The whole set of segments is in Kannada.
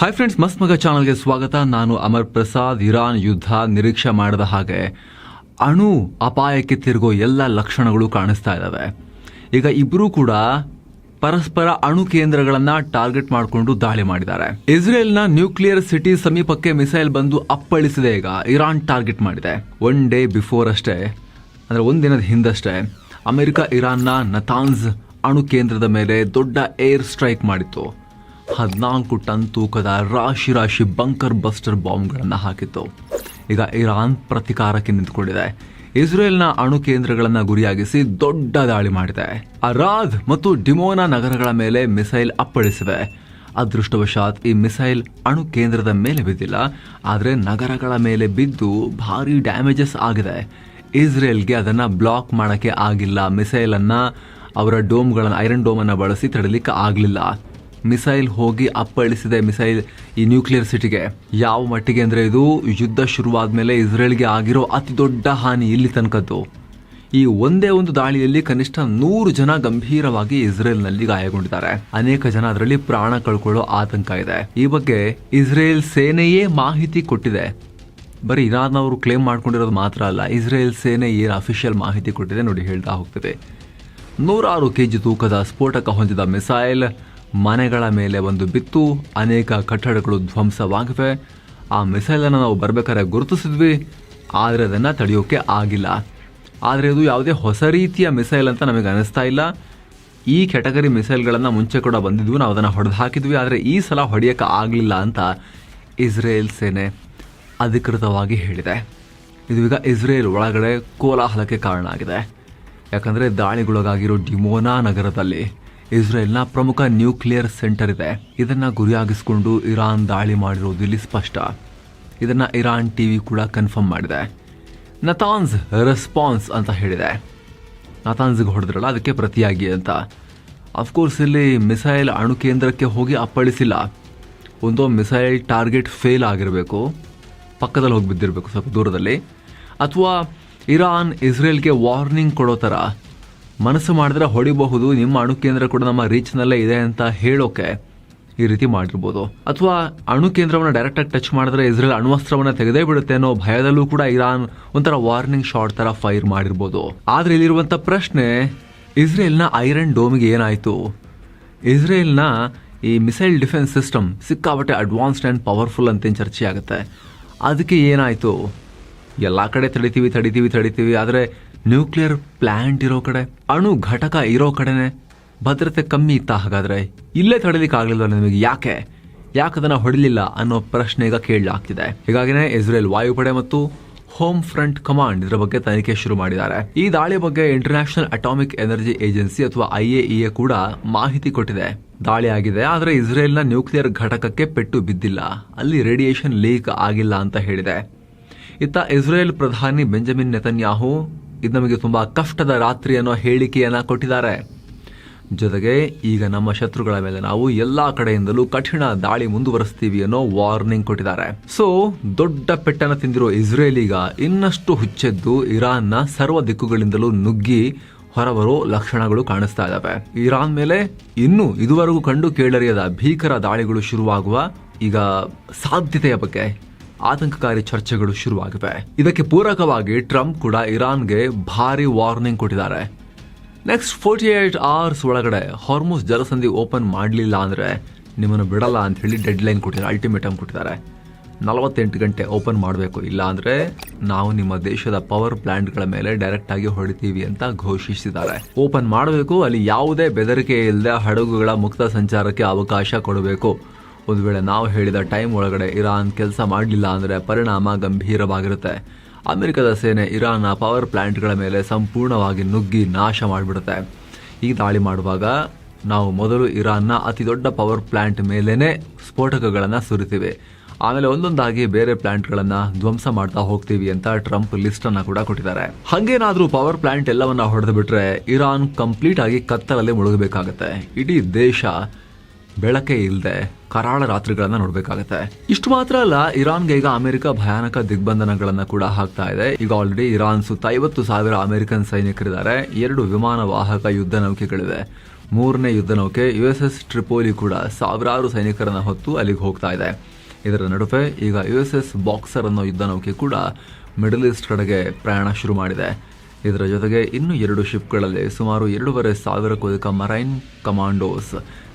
ಹಾಯ್ ಫ್ರೆಂಡ್ಸ್, ಮಸ್ತ್ ಮಗ ಚಾನಲ್ಗೆ ಸ್ವಾಗತ. ನಾನು ಅಮರ್ ಪ್ರಸಾದ್. ಇರಾನ್ ಯುದ್ಧ ನಿರೀಕ್ಷೆ ಮಾಡದ ಹಾಗೆ ಅಣು ಅಪಾಯಕ್ಕೆ ತಿರುಗೋ ಎಲ್ಲ ಲಕ್ಷಣಗಳು ಕಾಣಿಸ್ತಾ ಇದ್ದಾವೆ. ಈಗ ಇಬ್ಬರೂ ಕೂಡ ಪರಸ್ಪರ ಅಣು ಕೇಂದ್ರಗಳನ್ನ ಟಾರ್ಗೆಟ್ ಮಾಡಿಕೊಂಡು ದಾಳಿ ಮಾಡಿದ್ದಾರೆ. ಇಸ್ರೇಲ್ನ ನ್ಯೂಕ್ಲಿಯರ್ ಸಿಟಿ ಸಮೀಪಕ್ಕೆ ಮಿಸೈಲ್ ಬಂದು ಅಪ್ಪಳಿಸಿದೆ. ಈಗ ಇರಾನ್ ಟಾರ್ಗೆಟ್ ಮಾಡಿದೆ. ಒನ್ ಡೇ ಬಿಫೋರ್ ಅಷ್ಟೇ, ಅಂದ್ರೆ ಒಂದಿನದ ಹಿಂದಷ್ಟೇ ಅಮೆರಿಕ ಇರಾನ್ನ ನತಾನ್ಸ್ ಅಣು ಕೇಂದ್ರದ ಮೇಲೆ ದೊಡ್ಡ ಏರ್ ಸ್ಟ್ರೈಕ್ ಮಾಡಿತ್ತು. 14 ಟನ್ ತೂಕದ ರಾಶಿ ರಾಶಿ ಬಂಕರ್ ಬಸ್ಟರ್ ಬಾಂಬ್ಗಳನ್ನು ಹಾಕಿತ್ತು. ಈಗ ಇರಾನ್ ಪ್ರತಿಕಾರಕ್ಕೆ ನಿಂತುಕೊಂಡಿದೆ. ಇಸ್ರೇಲ್ನ ಅಣು ಕೇಂದ್ರಗಳನ್ನು ಗುರಿಯಾಗಿಸಿ ದೊಡ್ಡ ದಾಳಿ ಮಾಡಿದೆ. ಅರಾದ್ ಮತ್ತು ಡಿಮೋನಾ ನಗರಗಳ ಮೇಲೆ ಮಿಸೈಲ್ ಅಪ್ಪಳಿಸಿವೆ. ಅದೃಷ್ಟವಶಾತ್ ಈ ಮಿಸೈಲ್ ಅಣು ಕೇಂದ್ರದ ಮೇಲೆ ಬಿದ್ದಿಲ್ಲ, ಆದರೆ ನಗರಗಳ ಮೇಲೆ ಬಿದ್ದು ಭಾರಿ ಡ್ಯಾಮೇಜಸ್ ಆಗಿದೆ. ಇಸ್ರೇಲ್ಗೆ ಅದನ್ನು ಬ್ಲಾಕ್ ಮಾಡೋಕ್ಕೆ ಆಗಿಲ್ಲ. ಮಿಸೈಲ್ ಅನ್ನ ಅವರ ಡೋಮ್ಗಳನ್ನು, ಐರನ್ ಡೋಮ್ ಅನ್ನು ಬಳಸಿ ತಡಲಿಕ್ಕೆ ಆಗಲಿಲ್ಲ. ಮಿಸೈಲ್ ಹೋಗಿ ಅಪ್ಪಳಿಸಿದೆ. ಮಿಸೈಲ್ ಈ ನ್ಯೂಕ್ಲಿಯರ್ ಸಿಟಿಗೆ ಯಾವ ಮಟ್ಟಿಗೆ ಅಂದರೆ, ಇದು ಯುದ್ಧ ಶುರುವಾದ ಮೇಲೆ ಇಸ್ರೇಲ್ಗೆ ಆಗಿರೋ ಅತಿ ದೊಡ್ಡ ಹಾನಿ ಇಲ್ಲಿ ತನಕದ್ದು. ಈ ಒಂದೇ ಒಂದು ದಾಳಿಯಲ್ಲಿ ಕನಿಷ್ಠ 100 ಜನ ಗಂಭೀರವಾಗಿ ಇಸ್ರೇಲ್ನಲ್ಲಿ ಗಾಯಗೊಂಡಿದ್ದಾರೆ. ಅನೇಕ ಜನ ಅದರಲ್ಲಿ ಪ್ರಾಣ ಕಳ್ಕೊಳ್ಳೋ ಆತಂಕ ಇದೆ. ಈ ಬಗ್ಗೆ ಇಸ್ರೇಲ್ ಸೇನೆಯೇ ಮಾಹಿತಿ ಕೊಟ್ಟಿದೆ. ಬರೀ ಇರಾನ್ ಅವರು ಕ್ಲೇಮ್ ಮಾಡ್ಕೊಂಡಿರೋದು ಮಾತ್ರ ಅಲ್ಲ, ಇಸ್ರೇಲ್ ಸೇನೆ ಏನು ಅಫಿಷಿಯಲ್ ಮಾಹಿತಿ ಕೊಟ್ಟಿದೆ ನೋಡಿ, ಹೇಳ್ತಾ ಹೋಗ್ತದೆ. 106 kg ತೂಕದ ಸ್ಫೋಟಕ ಹೊಂದಿದ ಮಿಸೈಲ್ ಮನೆಗಳ ಮೇಲೆ ಒಂದು ಬಿತ್ತು. ಅನೇಕ ಕಟ್ಟಡಗಳು ಧ್ವಂಸವಾಗಿವೆ. ಆ ಮಿಸೈಲನ್ನು ನಾವು ಬರ್ಬೇಕಾದ್ರೆ ಗುರುತಿಸಿದ್ವಿ, ಆದರೆ ಅದನ್ನು ತಡೆಯೋಕೆ ಆಗಿಲ್ಲ. ಆದರೆ ಇದು ಯಾವುದೇ ಹೊಸ ರೀತಿಯ ಮಿಸೈಲ್ ಅಂತ ನಮಗೆ ಅನಿಸ್ತಾ ಇಲ್ಲ. ಈ ಕ್ಯಾಟಗರಿ ಮಿಸೈಲ್ಗಳನ್ನು ಮುಂಚೆ ಕೂಡ ಬಂದಿದ್ವು, ನಾವು ಅದನ್ನು ಹೊಡೆದು ಹಾಕಿದ್ವಿ. ಆದರೆ ಈ ಸಲ ಹೊಡೆಯೋಕೆ ಆಗಲಿಲ್ಲ ಅಂತ ಇಸ್ರೇಲ್ ಸೇನೆ ಅಧಿಕೃತವಾಗಿ ಹೇಳಿದೆ. ಇದು ಈಗ ಇಸ್ರೇಲ್ ಒಳಗಡೆ ಕೋಲಾಹಲಕ್ಕೆ ಕಾರಣ ಆಗಿದೆ. ಯಾಕಂದರೆ ದಾಳಿಗೊಳಗಾಗಿರೋ ಡಿಮೋನಾ ನಗರದಲ್ಲಿ ಇಸ್ರೇಲ್ನ ಪ್ರಮುಖ ನ್ಯೂಕ್ಲಿಯರ್ ಸೆಂಟರ್ ಇದೆ. ಇದನ್ನು ಗುರಿಯಾಗಿಸಿಕೊಂಡು ಇರಾನ್ ದಾಳಿ ಮಾಡಿರೋದು ಇಲ್ಲಿ ಸ್ಪಷ್ಟ. ಇದನ್ನು ಇರಾನ್ ಟಿವಿ ಕೂಡ ಕನ್ಫರ್ಮ್ ಮಾಡಿದೆ. ನತಾನ್ಸ್ ರೆಸ್ಪಾನ್ಸ್ ಅಂತ ಹೇಳಿದೆ. ನತಾನ್ಸ್ಗೆ ಹೊಡೆದ್ರಲ್ಲ, ಅದಕ್ಕೆ ಪ್ರತಿಯಾಗಿ ಅಂತ. ಅಫ್ಕೋರ್ಸ್ ಇಲ್ಲಿ ಮಿಸೈಲ್ ಅಣು ಕೇಂದ್ರಕ್ಕೆ ಹೋಗಿ ಅಪ್ಪಳಿಸಿಲ್ಲ. ಒಂದು ಮಿಸೈಲ್ ಟಾರ್ಗೆಟ್ ಫೇಲ್ ಆಗಿರಬೇಕು, ಪಕ್ಕದಲ್ಲಿ ಹೋಗಿ ಬಿದ್ದಿರಬೇಕು ಸ್ವಲ್ಪ ದೂರದಲ್ಲಿ, ಅಥವಾ ಇರಾನ್ ಇಸ್ರೇಲ್ಗೆ ವಾರ್ನಿಂಗ್ ಕೊಡೋ ಥರ ಮನಸ್ಸು ಮಾಡಿದ್ರೆ ಹೊಡಿಬಹುದು, ನಿಮ್ಮ ಅಣು ಕೇಂದ್ರ ಕೂಡ ನಮ್ಮ ರೀಚ್ನಲ್ಲೇ ಇದೆ ಅಂತ ಹೇಳೋಕೆ ಈ ರೀತಿ ಮಾಡಿರ್ಬೋದು. ಅಥವಾ ಅಣು ಕೇಂದ್ರವನ್ನು ಡೈರೆಕ್ಟಾಗಿ ಟಚ್ ಮಾಡಿದ್ರೆ ಇಸ್ರೇಲ್ ಅಣ್ವಸ್ತ್ರವನ್ನು ತೆಗೆದೇ ಬಿಡುತ್ತೆ ಅನ್ನೋ ಭಯದಲ್ಲೂ ಕೂಡ ಇರಾನ್ ಒಂಥರ ವಾರ್ನಿಂಗ್ ಶಾಟ್ ತರ ಫೈರ್ ಮಾಡಿರ್ಬೋದು. ಆದ್ರೆ ಇಲ್ಲಿರುವಂತ ಪ್ರಶ್ನೆ, ಇಸ್ರೇಲ್ನ ಐರನ್ ಡೋಮಿಗೆ ಏನಾಯ್ತು? ಇಸ್ರೇಲ್ನ ಈ ಮಿಸೈಲ್ ಡಿಫೆನ್ಸ್ ಸಿಸ್ಟಮ್ ಸಿಕ್ಕಾಪಟ್ಟೆ ಅಡ್ವಾನ್ಸ್ಡ್ ಆ್ಯಂಡ್ ಪವರ್ಫುಲ್ ಅಂತ ಚರ್ಚೆ ಆಗುತ್ತೆ. ಅದಕ್ಕೆ ಏನಾಯ್ತು? ಎಲ್ಲ ಕಡೆ ತಡಿತೀವಿ, ಆದರೆ ನ್ಯೂಕ್ಲಿಯರ್ ಪ್ಲಾಂಟ್ ಇರೋ ಕಡೆ, ಅಣು ಘಟಕ ಇರೋ ಕಡೆನೆ ಭದ್ರತೆ ಕಮ್ಮಿ ಇತ್ತ? ಹಾಗಾದ್ರೆ ಇಲ್ಲೇ ತಡಿಲಿಕ್ಕೆ ಆಗ್ಲಿಲ್ವ ನಿಮಗೆ? ಯಾಕೆ ಅದನ್ನ ಹೊಡಿಲಿಲ್ಲ ಅನ್ನೋ ಪ್ರಶ್ನೆ ಈಗ ಕೇಳಲಾಗ್ತಿದೆ. ಹೀಗಾಗಿನೇ ಇಸ್ರೇಲ್ ವಾಯುಪಡೆ ಮತ್ತು ಹೋಮ್ ಫ್ರಂಟ್ ಕಮಾಂಡ್ ಇದರ ಬಗ್ಗೆ ತನಿಖೆ ಶುರು ಮಾಡಿದ್ದಾರೆ. ಈ ದಾಳಿ ಬಗ್ಗೆ ಇಂಟರ್ನ್ಯಾಷನಲ್ ಅಟಾಮಿಕ್ ಎನರ್ಜಿ ಏಜೆನ್ಸಿ ಅಥವಾ IAEA ಕೂಡ ಮಾಹಿತಿ ಕೊಟ್ಟಿದೆ. ದಾಳಿ ಆಗಿದೆ, ಆದರೆ ಇಸ್ರೇಲ್ನ ನ್ಯೂಕ್ಲಿಯರ್ ಘಟಕಕ್ಕೆ ಪೆಟ್ಟು ಬಿದ್ದಿಲ್ಲ, ಅಲ್ಲಿ ರೇಡಿಯೇಷನ್ ಲೀಕ್ ಆಗಿಲ್ಲ ಅಂತ ಹೇಳಿದೆ. ಇತ್ತ ಇಸ್ರೇಲ್ ಪ್ರಧಾನಿ ಬೆಂಜಮಿನ್ ನೆತನ್ಯಾಹು ಇದು ನಮಗೆ ತುಂಬಾ ಕಷ್ಟದ ರಾತ್ರಿ ಅನ್ನೋ ಹೇಳಿಕೆಯನ್ನ ಕೊಟ್ಟಿದ್ದಾರೆ. ಜೊತೆಗೆ ಈಗ ನಮ್ಮ ಶತ್ರುಗಳ ಮೇಲೆ ನಾವು ಎಲ್ಲಾ ಕಡೆಯಿಂದಲೂ ಕಠಿಣ ದಾಳಿ ಮುಂದುವರಿಸ್ತೀವಿ ಅನ್ನೋ ವಾರ್ನಿಂಗ್ ಕೊಟ್ಟಿದ್ದಾರೆ. ಸೊ ದೊಡ್ಡ ಪೆಟ್ಟನ್ನು ತಿಂದಿರೋ ಇಸ್ರೇಲ್ ಈಗ ಇನ್ನಷ್ಟು ಹುಚ್ಚೆದ್ದು ಇರಾನ್ನ ಸರ್ವ ದಿಕ್ಕುಗಳಿಂದಲೂ ನುಗ್ಗಿ ಹೊರಬರೋ ಲಕ್ಷಣಗಳು ಕಾಣಿಸ್ತಾ ಇದ್ದಾವೆ. ಇರಾನ್ ಮೇಲೆ ಇನ್ನೂ ಇದುವರೆಗೂ ಕಂಡು ಕೇಳರಿಯದ ಭೀಕರ ದಾಳಿಗಳು ಶುರುವಾಗುವ ಈಗ ಸಾಧ್ಯತೆಯ ಬಗ್ಗೆ ಆತಂಕಕಾರಿ ಚರ್ಚೆಗಳು ಶುರುವಾಗಿವೆ. ಇದಕ್ಕೆ ಪೂರಕವಾಗಿ ಟ್ರಂಪ್ ಕೂಡ ಇರಾನ್ಗೆ ಭಾರಿ ವಾರ್ನಿಂಗ್ ಕೊಟ್ಟಿದ್ದಾರೆ. ನೆಕ್ಸ್ಟ್ 48 hours ಒಳಗಡೆ ಹಾರ್ಮುಜ್ ಜಲಸಂಧಿ ಓಪನ್ ಮಾಡಲಿಲ್ಲ ಅಂದ್ರೆ ನಿಮ್ಮನ್ನು ಬಿಡಲ್ಲ ಅಂತ ಹೇಳಿ ಡೆಡ್ ಲೈನ್ ಕೊಟ್ಟಿದ್ದಾರೆ, ಅಲ್ಟಿಮೇಟಮ್ ಕೊಟ್ಟಿದ್ದಾರೆ. 48 ಗಂಟೆ ಓಪನ್ ಮಾಡಬೇಕು, ಇಲ್ಲ ಅಂದ್ರೆ ನಾವು ನಿಮ್ಮ ದೇಶದ ಪವರ್ ಪ್ಲಾಂಟ್ಗಳ ಮೇಲೆ ಡೈರೆಕ್ಟ್ ಆಗಿ ಹೊಡಿತೀವಿ ಅಂತ ಘೋಷಿಸಿದ್ದಾರೆ. ಓಪನ್ ಮಾಡಬೇಕು, ಅಲ್ಲಿ ಯಾವುದೇ ಬೆದರಿಕೆ ಇಲ್ಲದೆ ಹಡಗುಗಳ ಮುಕ್ತ ಸಂಚಾರಕ್ಕೆ ಅವಕಾಶ ಕೊಡಬೇಕು. ಒಂದು ವೇಳೆ ನಾವು ಹೇಳಿದ ಟೈಮ್ ಒಳಗಡೆ ಇರಾನ್ ಕೆಲಸ ಮಾಡಲಿಲ್ಲ ಅಂದರೆ ಪರಿಣಾಮ ಗಂಭೀರವಾಗಿರುತ್ತೆ. ಅಮೆರಿಕದ ಸೇನೆ ಇರಾನ್ನ ಪವರ್ ಪ್ಲಾಂಟ್ಗಳ ಮೇಲೆ ಸಂಪೂರ್ಣವಾಗಿ ನುಗ್ಗಿ ನಾಶ ಮಾಡಿಬಿಡುತ್ತೆ. ಈ ದಾಳಿ ಮಾಡುವಾಗ ನಾವು ಮೊದಲು ಇರಾನ್ನ ಅತಿ ದೊಡ್ಡ ಪವರ್ ಪ್ಲಾಂಟ್ ಮೇಲೇನೆ ಸ್ಫೋಟಕಗಳನ್ನು ಸುರಿತೀವಿ, ಆಮೇಲೆ ಒಂದೊಂದಾಗಿ ಬೇರೆ ಪ್ಲಾಂಟ್ಗಳನ್ನು ಧ್ವಂಸ ಮಾಡ್ತಾ ಹೋಗ್ತೀವಿ ಅಂತ ಟ್ರಂಪ್ ಲಿಸ್ಟ್ ಅನ್ನ ಕೂಡ ಕೊಟ್ಟಿದ್ದಾರೆ. ಹಂಗೇನಾದ್ರೂ ಪವರ್ ಪ್ಲಾಂಟ್ ಎಲ್ಲವನ್ನ ಹೊಡೆದು ಬಿಟ್ರೆ ಇರಾನ್ ಕಂಪ್ಲೀಟ್ ಆಗಿ ಕತ್ತಲಲ್ಲಿ ಮುಳುಗಬೇಕಾಗತ್ತೆ. ಇಡೀ ದೇಶ ಬೆಳಕೆ ಇಲ್ಲದೆ ಕರಾಳ ರಾತ್ರಿಗಳನ್ನ ನೋಡ್ಬೇಕಾಗತ್ತೆ. ಇಷ್ಟು ಮಾತ್ರ ಅಲ್ಲ, ಇರಾನ್ಗೆ ಈಗ ಅಮೆರಿಕ ಭಯಾನಕ ದಿಗ್ಬಂಧನಗಳನ್ನ ಕೂಡ ಹಾಕ್ತಾ ಇದೆ. ಈಗ ಆಲ್ರೆಡಿ ಇರಾನ್ ಸುತ್ತ 50,000 ಅಮೆರಿಕನ್ ಸೈನಿಕರಿದ್ದಾರೆ. 2 ವಿಮಾನ ವಾಹಕ ಯುದ್ಧ ನೌಕೆಗಳಿವೆ. ಮೂರನೇ ಯುದ್ಧ ನೌಕೆ USS ಟ್ರಿಪೋಲಿ ಕೂಡ ಸಾವಿರಾರು ಸೈನಿಕರನ್ನ ಹೊತ್ತು ಅಲ್ಲಿಗೆ ಹೋಗ್ತಾ ಇದೆ. ಇದರ ನಡುವೆ ಈಗ USS ಬಾಕ್ಸರ್ ಅನ್ನೋ ಯುದ್ಧ ನೌಕೆ ಕೂಡ ಮಿಡಲ್ ಈಸ್ಟ್ ಕಡೆಗೆ ಪ್ರಯಾಣ ಶುರು ಮಾಡಿದೆ. ಇದರ ಜೊತೆಗೆ ಇನ್ನೂ 2 ಶಿಪ್ಗಳಲ್ಲಿ ಸುಮಾರು 2,500ಕ್ಕೂ ಅಧಿಕ ಮರೈನ್ ಕಮಾಂಡೋಸ್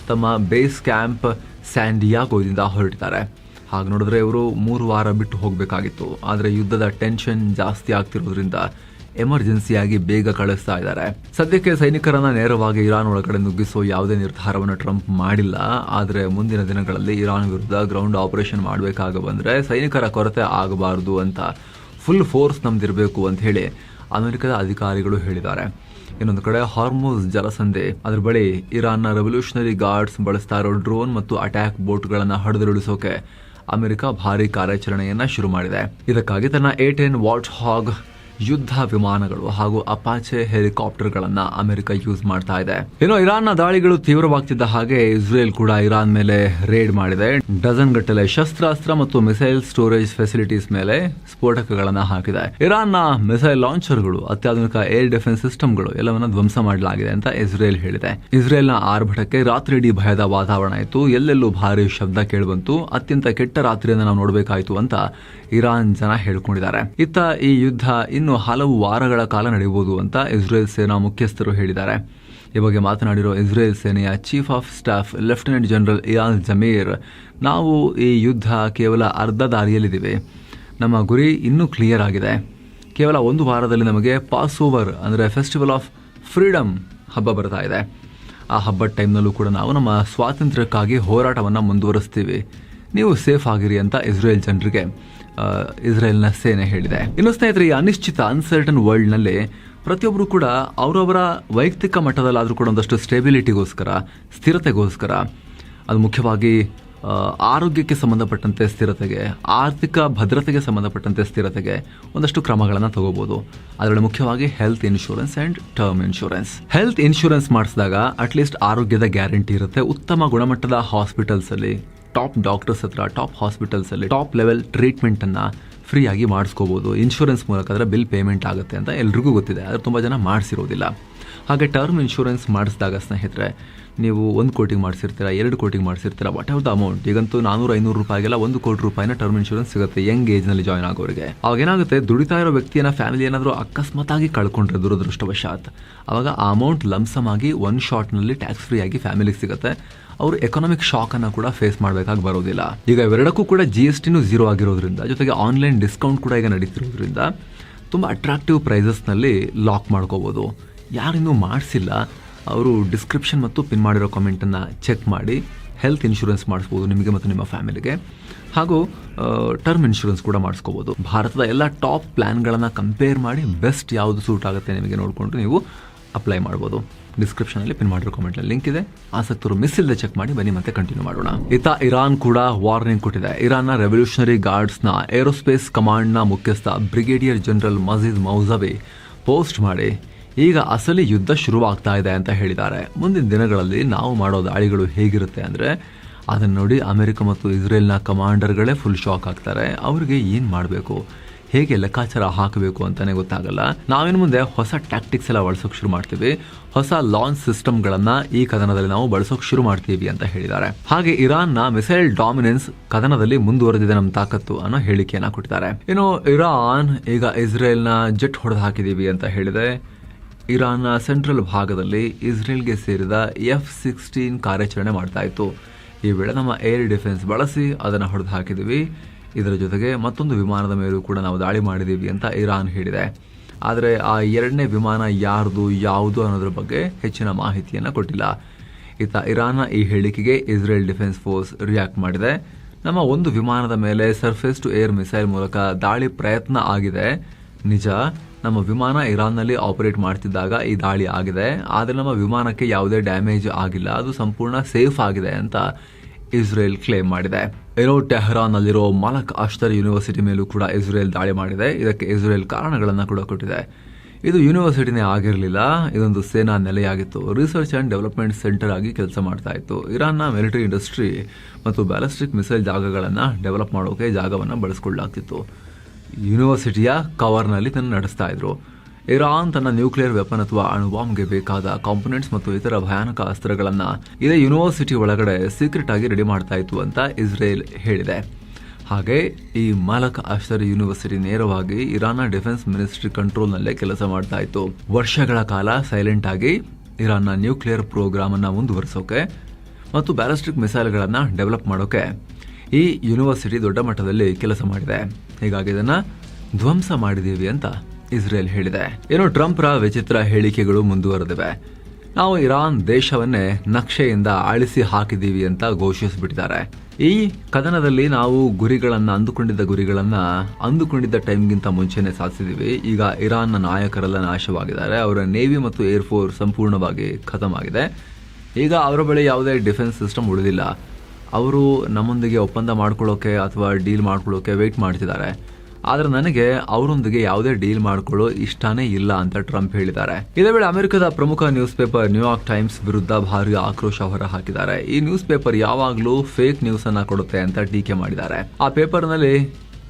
ತಮ್ಮ ಬೇಸ್ ಕ್ಯಾಂಪ್ ಸ್ಯಾಂಡಿಯಾಗೋದಿಂದ ಹೊರಟಿದ್ದಾರೆ. ಹಾಗೆ ನೋಡಿದ್ರೆ ಇವರು 3 ವಾರ ಬಿಟ್ಟು ಹೋಗಬೇಕಾಗಿತ್ತು. ಆದರೆ ಯುದ್ಧದ ಟೆನ್ಷನ್ ಜಾಸ್ತಿ ಆಗ್ತಿರೋದ್ರಿಂದ ಎಮರ್ಜೆನ್ಸಿಯಾಗಿ ಬೇಗ ಕಳಿಸ್ತಾ ಇದ್ದಾರೆ. ಸದ್ಯಕ್ಕೆ ಸೈನಿಕರನ್ನ ನೇರವಾಗಿ ಇರಾನ್ ಒಳಗಡೆ ನುಗ್ಗಿಸೋ ಯಾವುದೇ ನಿರ್ಧಾರವನ್ನು ಟ್ರಂಪ್ ಮಾಡಿಲ್ಲ. ಆದರೆ ಮುಂದಿನ ದಿನಗಳಲ್ಲಿ ಇರಾನ್ ವಿರುದ್ಧ ಗ್ರೌಂಡ್ ಆಪರೇಷನ್ ಮಾಡಬೇಕಾಗ ಬಂದರೆ ಸೈನಿಕರ ಕೊರತೆ ಆಗಬಾರದು ಅಂತ ಫುಲ್ ಫೋರ್ಸ್ ನಮ್ದಿರಬೇಕು ಅಂತ ಹೇಳಿ ಅಮೆರಿಕದ ಅಧಿಕಾರಿಗಳು ಹೇಳಿದ್ದಾರೆ. ಇನ್ನೊಂದು ಕಡೆ ಹಾರ್ಮುಜ್ ಜಲಸಂಧಿ ಅದರ ಬಳಿ ಇರಾನ್ನ ರೆವಲ್ಯೂಷನರಿ ಗಾರ್ಡ್ಸ್ ಬಳಸ್ತಾ ಇರೋ ಡ್ರೋನ್ ಮತ್ತು ಅಟ್ಯಾಕ್ ಬೋಟ್ಗಳನ್ನು ಹೊಡೆದುರುಳಿಸೋಕೆ ಅಮೆರಿಕ ಭಾರೀ ಕಾರ್ಯಾಚರಣೆಯನ್ನ ಶುರು ಮಾಡಿದೆ. ಇದಕ್ಕಾಗಿ ತನ್ನ A-10 ವಾಚ್ ಹಾಗ್ ಯುದ್ಧ ವಿಮಾನಗಳು ಹಾಗೂ ಅಪಾಚೆ ಹೆಲಿಕಾಪ್ಟರ್ಗಳನ್ನ ಅಮೆರಿಕ ಯೂಸ್ ಮಾಡ್ತಾ ಇದೆ. ಇನ್ನು ಇರಾನ್ನ ದಾಳಿಗಳು ತೀವ್ರವಾಗ್ತಿದ್ದ ಹಾಗೆ ಇಸ್ರೇಲ್ ಕೂಡ ಇರಾನ್ ಮೇಲೆ ರೇಡ್ ಮಾಡಿದೆ. ಡಜನ್ ಗಟ್ಟಲೆ ಶಸ್ತ್ರಾಸ್ತ್ರ ಮತ್ತು ಮಿಸೈಲ್ ಸ್ಟೋರೇಜ್ ಫೆಸಿಲಿಟೀಸ್ ಮೇಲೆ ಸ್ಫೋಟಕಗಳನ್ನ ಹಾಕಿದೆ. ಇರಾನ್ನ ಮಿಸೈಲ್ ಲಾಂಚರ್ಗಳು, ಅತ್ಯಾಧುನಿಕ ಏರ್ ಡಿಫೆನ್ಸ್ ಸಿಸ್ಟಮ್ಗಳು ಎಲ್ಲವನ್ನ ಧ್ವಂಸ ಮಾಡಲಾಗಿದೆ ಅಂತ ಇಸ್ರೇಲ್ ಹೇಳಿದೆ. ಇಸ್ರೇಲ್ನ ಆರ್ಭಟಕ್ಕೆ ರಾತ್ರಿಯಿಡೀ ಭಯದ ವಾತಾವರಣ ಇತ್ತು. ಎಲ್ಲೆಲ್ಲೂ ಭಾರಿ ಶಬ್ದ ಕೇಳಿಬಂತು. ಅತ್ಯಂತ ಕೆಟ್ಟ ರಾತ್ರಿಯನ್ನು ನಾವು ನೋಡಬೇಕಾಯಿತು ಅಂತ ಇರಾನ್ ಜನ ಹೇಳ್ಕೊಂಡಿದ್ದಾರೆ. ಇತ್ತ ಈ ಯುದ್ಧ ಇನ್ನು ಹಲವು ವಾರಗಳ ಕಾಲ ನಡೆಯಬಹುದು ಅಂತ ಇಸ್ರೇಲ್ ಸೇನಾ ಮುಖ್ಯಸ್ಥರು ಹೇಳಿದ್ದಾರೆ. ಈ ಬಗ್ಗೆ ಮಾತನಾಡಿರೋ ಇಸ್ರೇಲ್ ಸೇನೆಯ chief of staff lieutenant general Eyal Zamir, ನಾವು ಈ ಯುದ್ಧ ಕೇವಲ ಅರ್ಧ ದಾರಿಯಲ್ಲಿದ್ದೀವಿ. ನಮ್ಮ ಗುರಿ ಇನ್ನೂ ಕ್ಲಿಯರ್ ಆಗಿದೆ. ಕೇವಲ 1 ವಾರದಲ್ಲಿ ನಮಗೆ ಪಾಸ್ ಓವರ್ ಅಂದರೆ ಫೆಸ್ಟಿವಲ್ ಆಫ್ ಫ್ರೀಡಮ್ ಹಬ್ಬ ಬರ್ತಾ ಇದೆ. ಆ ಹಬ್ಬದ ಟೈಮ್ನಲ್ಲೂ ಕೂಡ ನಾವು ನಮ್ಮ ಸ್ವಾತಂತ್ರ್ಯಕ್ಕಾಗಿ ಹೋರಾಟವನ್ನು ಮುಂದುವರಿಸ್ತೀವಿ. ನೀವು ಸೇಫ್ ಆಗಿರಿ ಅಂತ ಇಸ್ರೇಲ್ ಜನರಿಗೆ ಇಸ್ರೇಲ್ನ ಸೇನೆ ಹೇಳಿದೆ. ಇನ್ನು ಸ್ನೇಹಿತರೆ, ಈ ಅನಿಶ್ಚಿತ ಅನ್ಸರ್ಟನ್ ವರ್ಲ್ಡ್ನಲ್ಲಿ ಪ್ರತಿಯೊಬ್ಬರು ಕೂಡ ಅವರವರ ವೈಯಕ್ತಿಕ ಮಟ್ಟದಲ್ಲಾದರೂ ಕೂಡ ಒಂದಷ್ಟು ಸ್ಟೆಬಿಲಿಟಿಗೋಸ್ಕರ, ಸ್ಥಿರತೆಗೋಸ್ಕರ, ಅದು ಮುಖ್ಯವಾಗಿ ಆರೋಗ್ಯಕ್ಕೆ ಸಂಬಂಧಪಟ್ಟಂತೆ ಸ್ಥಿರತೆಗೆ, ಆರ್ಥಿಕ ಭದ್ರತೆಗೆ ಸಂಬಂಧಪಟ್ಟಂತೆ ಸ್ಥಿರತೆಗೆ ಒಂದಷ್ಟು ಕ್ರಮಗಳನ್ನು ತಗೋಬಹುದು. ಅದರಲ್ಲಿ ಮುಖ್ಯವಾಗಿ health insurance and term insurance. Health insurance ಮಾಡಿಸಿದಾಗ ಅಟ್ಲೀಸ್ಟ್ ಆರೋಗ್ಯದ ಗ್ಯಾರಂಟಿ ಇರುತ್ತೆ. ಉತ್ತಮ ಗುಣಮಟ್ಟದ ಹಾಸ್ಪಿಟಲ್ಸಲ್ಲಿ, ಟಾಪ್ ಡಾಕ್ಟರ್ಸ್ ಹತ್ರ, ಟಾಪ್ ಹಾಸ್ಪಿಟಲ್ಸಲ್ಲಿ ಟಾಪ್ ಲೆವೆಲ್ ಟ್ರೀಟ್ಮೆಂಟನ್ನು ಫ್ರೀಯಾಗಿ ಮಾಡಿಸ್ಕೋಬೋದು. ಇನ್ಶೂರೆನ್ಸ್ ಮೂಲಕ ಅದರ ಬಿಲ್ ಪೇಮೆಂಟ್ ಆಗುತ್ತೆ ಅಂತ ಎಲ್ರಿಗೂ ಗೊತ್ತಿದೆ, ಆದರೆ ತುಂಬ ಜನ ಮಾಡಿಸಿರೋದಿಲ್ಲ. ಹಾಗೆ ಟರ್ಮ್ ಇನ್ಶೂರೆನ್ಸ್ ಮಾಡಿಸಿದಾಗ ಸ್ನೇಹಿತರೆ, ನೀವು 1 ಕೋಟಿಗೆ ಮಾಡಿಸಿರ್ತೀರ, 2 ಕೋಟಿಗೆ ಮಾಡಿಸಿರ್ತೀರ, ವಾಟ್ ಎವರ್ ದ ಅಮೌಂಟ್, ಈಗಂತೂ 400-500 ರೂಪಾಯಿಗೆಲ್ಲ 1 ಕೋಟಿ ರೂಪಾಯಿನ ಟರ್ಮ್ ಇನ್ಶೂರೆನ್ಸ್ ಸಿಗುತ್ತೆ ಯಂಗ್ ಏಜ್ನಲ್ಲಿ ಜಾಯ್ನ್ ಆಗೋರಿಗೆ. ಅವಾಗ ಏನಾಗುತ್ತೆ, ದುಡಿತಾ ಇರೋ ವ್ಯಕ್ತಿಯನ್ನ ಫ್ಯಾಮಿಲಿ ಏನಾದರೂ ಅಕಸ್ಮಾತಾಗಿ ಕಳ್ಕೊಂಡ್ರೆ ದುರದೃಷ್ಟವಶಾತ್, ಅವಾಗ ಆ ಅಮೌಂಟ್ ಲಂಸಮ್ ಆಗಿ 1 ಶಾಟ್ನಲ್ಲಿ ಟ್ಯಾಕ್ಸ್ ಫ್ರೀ ಆಗಿ ಫ್ಯಾಮಿಲಿಗೆ ಸಿಗುತ್ತೆ. ಅವರು ಎಕನಾಮಿಕ್ ಶಾಕ್ ಅನ್ನು ಕೂಡ ಫೇಸ್ ಮಾಡಬೇಕಾಗಿ ಬರೋದಿಲ್ಲ. ಈಗ ಇವೆರಡಕ್ಕೂ ಕೂಡ GSTನೂ 0 ಆಗಿರೋದ್ರಿಂದ, ಜೊತೆಗೆ ಆನ್ಲೈನ್ ಡಿಸ್ಕೌಂಟ್ ಕೂಡ ಈಗ ನಡೀತಿರೋದ್ರಿಂದ ತುಂಬ ಅಟ್ರಾಕ್ಟಿವ್ ಪ್ರೈಸಸ್ನಲ್ಲಿ ಲಾಕ್ ಮಾಡ್ಕೋಬೋದು. ಯಾರಿನ್ನೂ ಮಾಡಿಸಿಲ್ಲ ಅವರು ಡಿಸ್ಕ್ರಿಪ್ಷನ್ ಮತ್ತು ಪಿನ್ ಮಾಡಿರೋ ಕಾಮೆಂಟನ್ನು ಚೆಕ್ ಮಾಡಿ ಹೆಲ್ತ್ ಇನ್ಶೂರೆನ್ಸ್ ಮಾಡಿಸ್ಬೋದು ನಿಮಗೆ ಮತ್ತು ನಿಮ್ಮ ಫ್ಯಾಮಿಲಿಗೆ. ಹಾಗೂ ಟರ್ಮ್ ಇನ್ಶೂರೆನ್ಸ್ ಕೂಡ ಮಾಡಿಸ್ಕೋಬೋದು. ಭಾರತದ ಎಲ್ಲ ಟಾಪ್ ಪ್ಲ್ಯಾನ್ಗಳನ್ನು ಕಂಪೇರ್ ಮಾಡಿ ಬೆಸ್ಟ್ ಯಾವುದು ಸೂಟ್ ಆಗುತ್ತೆ ನಿಮಗೆ ನೋಡಿಕೊಂಡು ನೀವು ಅಪ್ಲೈ ಮಾಡ್ಬೋದು. ಡಿಸ್ಕ್ರಿಪ್ಷನಲ್ಲಿ ಪಿನ್ ಮಾಡಿರೋ ಕಾಮೆಂಟ್ನಲ್ಲಿ ಲಿಂಕ್ ಇದೆ. ಆಸಕ್ತರು ಮಿಸ್ ಇಲ್ಲದೆ ಚೆಕ್ ಮಾಡಿ ಬನ್ನಿ, ಮತ್ತೆ ಕಂಟಿನ್ಯೂ ಮಾಡೋಣ. ಇತ್ತ ಇರಾನ್ ಕೂಡ ವಾರ್ನಿಂಗ್ ಕೊಟ್ಟಿದೆ. ಇರಾನ್ನ ರೆವಲ್ಯೂಷನರಿ ಗಾರ್ಡ್ಸ್ನ ಏರೋಸ್ಪೇಸ್ ಕಮಾಂಡ್ನ ಮುಖ್ಯಸ್ಥ ಬ್ರಿಗೇಡಿಯರ್ ಜನರಲ್ ಮಜೀದ್ ಮೌಸವಿ ಪೋಸ್ಟ್ ಮಾಡಿ ಈಗ ಅಸಲಿ ಯುದ್ಧ ಶುರುವಾಗ್ತಾ ಇದೆ ಅಂತ ಹೇಳಿದ್ದಾರೆ. ಮುಂದಿನ ದಿನಗಳಲ್ಲಿ ನಾವು ಮಾಡೋ ದಾಳಿಗಳು ಹೇಗಿರುತ್ತೆ ಅಂದರೆ ಅದನ್ನು ನೋಡಿ ಅಮೆರಿಕ ಮತ್ತು ಇಸ್ರೇಲ್ನ ಕಮಾಂಡರ್ಗಳೇ ಫುಲ್ ಶಾಕ್ ಆಗ್ತಾರೆ. ಅವರಿಗೆ ಏನು ಮಾಡಬೇಕು, ಹೇಗೆ ಲೆಕ್ಕಾಚಾರ ಹಾಕಬೇಕು ಅಂತಲೇ ಗೊತ್ತಾಗಲ್ಲ. ನಾವಿನ್ನು ಮುಂದೆ ಹೊಸ ಟ್ಯಾಕ್ಟಿಕ್ಸ್ ಎಲ್ಲ ಬಳಸೋಕೆ ಶುರು ಮಾಡ್ತೀವಿ, ಹೊಸ ಲಾಂಚ್ ಸಿಸ್ಟಮ್ಗಳನ್ನು ಈ ಕದನದಲ್ಲಿ ನಾವು ಬಳಸೋಕೆ ಶುರು ಮಾಡ್ತೀವಿ ಅಂತ ಹೇಳಿದ್ದಾರೆ. ಹಾಗೆ ಇರಾನ್ನ ಮಿಸೈಲ್ ಡಾಮಿನೆನ್ಸ್ ಕದನದಲ್ಲಿ ಮುಂದುವರೆದಿದೆ ನಮ್ಮ ತಾಕತ್ತು ಅನ್ನೋ ಹೇಳಿಕೆಯನ್ನು ಕೊಟ್ಟಿದ್ದಾರೆ. ಇನ್ನು ಇರಾನ್ ಈಗ ಇಸ್ರೇಲ್ನ ಜೆಟ್ ಹೊಡೆದು ಹಾಕಿದ್ದೀವಿ ಅಂತ ಹೇಳಿದೆ. ಇರಾನ್ನ ಸೆಂಟ್ರಲ್ ಭಾಗದಲ್ಲಿ ಇಸ್ರೇಲ್ಗೆ ಸೇರಿದ F-16 ಕಾರ್ಯಾಚರಣೆ ಮಾಡ್ತಾ ಇತ್ತು. ಈ ವೇಳೆ ನಮ್ಮ ಏರ್ ಡಿಫೆನ್ಸ್ ಬಳಸಿ ಅದನ್ನು ಹೊಡೆದು ಹಾಕಿದ್ದೀವಿ. ಇದರ ಜೊತೆಗೆ ಮತ್ತೊಂದು ವಿಮಾನದ ಮೇಲೂ ಕೂಡ ನಾವು ದಾಳಿ ಮಾಡಿದ್ದೀವಿ ಅಂತ ಇರಾನ್ ಹೇಳಿದೆ. ಆದರೆ ಆ 2ನೇ ವಿಮಾನ ಯಾವುದು ಅನ್ನೋದ್ರ ಬಗ್ಗೆ ಹೆಚ್ಚಿನ ಮಾಹಿತಿಯನ್ನು ಕೊಟ್ಟಿಲ್ಲ. ಇತ್ತ ಇರಾನ್ನ ಈ ಹೇಳಿಕೆಗೆ ಇಸ್ರೇಲ್ ಡಿಫೆನ್ಸ್ ಫೋರ್ಸ್ ರಿಯಾಕ್ಟ್ ಮಾಡಿದೆ. ನಮ್ಮ ಒಂದು ವಿಮಾನದ ಮೇಲೆ ಸರ್ಫೇಸ್ ಟು ಏರ್ ಮಿಸೈಲ್ ಮೂಲಕ ದಾಳಿ ಪ್ರಯತ್ನ ಆಗಿದೆ, ನಿಜ. ನಮ್ಮ ವಿಮಾನ ಇರಾನ್ನಲ್ಲಿ ಆಪರೇಟ್ ಮಾಡ್ತಿದ್ದಾಗ ಈ ದಾಳಿ ಆಗಿದೆ, ಆದರೆ ನಮ್ಮ ವಿಮಾನಕ್ಕೆ ಯಾವುದೇ ಡ್ಯಾಮೇಜ್ ಆಗಿಲ್ಲ, ಅದು ಸಂಪೂರ್ಣ ಸೇಫ್ ಆಗಿದೆ ಅಂತ ಇಸ್ರೇಲ್ ಕ್ಲೇಮ್ ಮಾಡಿದೆ. ಏನೋ ಟೆಹರಾನ್ನಲ್ಲಿರೋ ಮಲಕ್ ಅಖ್ತರ್ ಯೂನಿವರ್ಸಿಟಿ ಮೇಲೂ ಕೂಡ ಇಸ್ರೇಲ್ ದಾಳಿ ಮಾಡಿದೆ. ಇದಕ್ಕೆ ಇಸ್ರೇಲ್ ಕಾರಣಗಳನ್ನು ಕೂಡ ಕೊಟ್ಟಿದೆ. ಇದು ಯೂನಿವರ್ಸಿಟಿನೇ ಆಗಿರಲಿಲ್ಲ, ಇದೊಂದು ಸೇನಾ ನೆಲೆಯಾಗಿತ್ತು, ರಿಸರ್ಚ್ ಆ್ಯಂಡ್ ಡೆವಲಪ್ಮೆಂಟ್ ಸೆಂಟರ್ ಆಗಿ ಕೆಲಸ ಮಾಡ್ತಾ ಇತ್ತು. ಇರಾನ್ನ ಮಿಲಿಟರಿ ಇಂಡಸ್ಟ್ರಿ ಮತ್ತು ಬ್ಯಾಲಿಸ್ಟಿಕ್ ಮಿಸೈಲ್ ಜಾಗಗಳನ್ನು ಡೆವಲಪ್ ಮಾಡೋಕೆ ಜಾಗವನ್ನು ಬಳಸ್ಕೊಳ್ಳಲಾಗ್ತಿತ್ತು. ಯೂನಿವರ್ಸಿಟಿಯ ಕವರ್ನಲ್ಲಿ ಇದನ್ನು ನಡೆಸ್ತಾ ಇದ್ರು. ಇರಾನ್ ತನ್ನ ನ್ಯೂಕ್ಲಿಯರ್ ವೆಪನ್ ಅಥವಾ ಅಣುಬಾಂಬ್ಗೆ ಬೇಕಾದ ಕಾಂಪೊನೆಂಟ್ಸ್ ಮತ್ತು ಇತರ ಭಯಾನಕ ಅಸ್ತ್ರಗಳನ್ನ ಇದೇ ಯೂನಿವರ್ಸಿಟಿ ಒಳಗಡೆ ಸೀಕ್ರೆಟ್ ಆಗಿ ರೆಡಿ ಮಾಡ್ತಾ ಇತ್ತು ಅಂತ ಇಸ್ರೇಲ್ ಹೇಳಿದೆ. ಹಾಗೆ ಈ ಮಲಕ್ ಅಶ್ತರ್ ಯೂನಿವರ್ಸಿಟಿ ನೇರವಾಗಿ ಇರಾನ್ನ ಡಿಫೆನ್ಸ್ ಮಿನಿಸ್ಟ್ರಿ ಕಂಟ್ರೋಲ್ನಲ್ಲೇ ಕೆಲಸ ಮಾಡ್ತಾ ಇತ್ತು. ವರ್ಷಗಳ ಕಾಲ ಸೈಲೆಂಟ್ ಆಗಿ ಇರಾನ್ನ ನ್ಯೂಕ್ಲಿಯರ್ ಪ್ರೋಗ್ರಾಮ್ ಅನ್ನ ಮುಂದುವರಿಸೋಕೆ ಮತ್ತು ಬ್ಯಾಲಿಸ್ಟಿಕ್ ಮಿಸೈಲ್ಗಳನ್ನ ಡೆವಲಪ್ ಮಾಡೋಕೆ ಈ ಯೂನಿವರ್ಸಿಟಿ ದೊಡ್ಡ ಮಟ್ಟದಲ್ಲಿ ಕೆಲಸ ಮಾಡಿದೆ. ಹೀಗಾಗಿ ಇದನ್ನ ಧ್ವಂಸ ಮಾಡಿದೀವಿ ಅಂತ ಇಸ್ರೇಲ್ ಹೇಳಿದೆ. ಏನು ಟ್ರಂಪ್ರ ವಿಚಿತ್ರ ಹೇಳಿಕೆಗಳು ಮುಂದುವರೆದಿವೆ. ನಾವು ಇರಾನ್ ದೇಶವನ್ನೇ ನಕ್ಷೆಯಿಂದ ಅಳಿಸಿ ಹಾಕಿದೀವಿ ಅಂತ ಘೋಷಿಸಿಬಿಟ್ಟಿದ್ದಾರೆ. ಈ ಕದನದಲ್ಲಿ ನಾವು ಅಂದುಕೊಂಡಿದ್ದ ಟೈಮ್ಗಿಂತ ಮುಂಚೆನೆ ಸಾಧಿಸಿದೀವಿ. ಈಗ ಇರಾನ್ನ ನಾಯಕರೆಲ್ಲ ನಾಶವಾಗಿದ್ದಾರೆ. ಅವರ ನೇವಿ ಮತ್ತು ಏರ್ ಫೋರ್ಸ್ ಸಂಪೂರ್ಣವಾಗಿ ಖತಮ್ ಆಗಿದೆ. ಈಗ ಅವರ ಬಳಿ ಯಾವುದೇ ಡಿಫೆನ್ಸ್ ಸಿಸ್ಟಮ್ ಉಳಿದಿಲ್ಲ. ಅವರು ನಮ್ಮೊಂದಿಗೆ ಒಪ್ಪಂದ ಮಾಡ್ಕೊಳ್ಳೋಕೆ ಅಥವಾ ಡೀಲ್ ಮಾಡ್ಕೊಳ್ಳೋಕೆ ವೇಟ್ ಮಾಡ್ತಿದ್ದಾರೆ. ಆದ್ರೆ ನನಗೆ ಅವರೊಂದಿಗೆ ಯಾವುದೇ ಡೀಲ್ ಮಾಡ್ಕೊಳ್ಳೋ ಇಷ್ಟನೇ ಇಲ್ಲ ಅಂತ ಟ್ರಂಪ್ ಹೇಳಿದ್ದಾರೆ. ಇದೇ ವೇಳೆ ಅಮೆರಿಕದ ಪ್ರಮುಖ ನ್ಯೂಸ್ ಪೇಪರ್ ನ್ಯೂಯಾರ್ಕ್ ಟೈಮ್ಸ್ ವಿರುದ್ಧ ಭಾರಿ ಆಕ್ರೋಶ ಹೊರ ಹಾಕಿದ್ದಾರೆ. ಈ ನ್ಯೂಸ್ ಪೇಪರ್ ಯಾವಾಗಲೂ ಫೇಕ್ ನ್ಯೂಸ್ ಅನ್ನ ಕೊಡುತ್ತೆ ಅಂತ ಟೀಕೆ ಮಾಡಿದ್ದಾರೆ. ಆ ಪೇಪರ್ನಲ್ಲಿ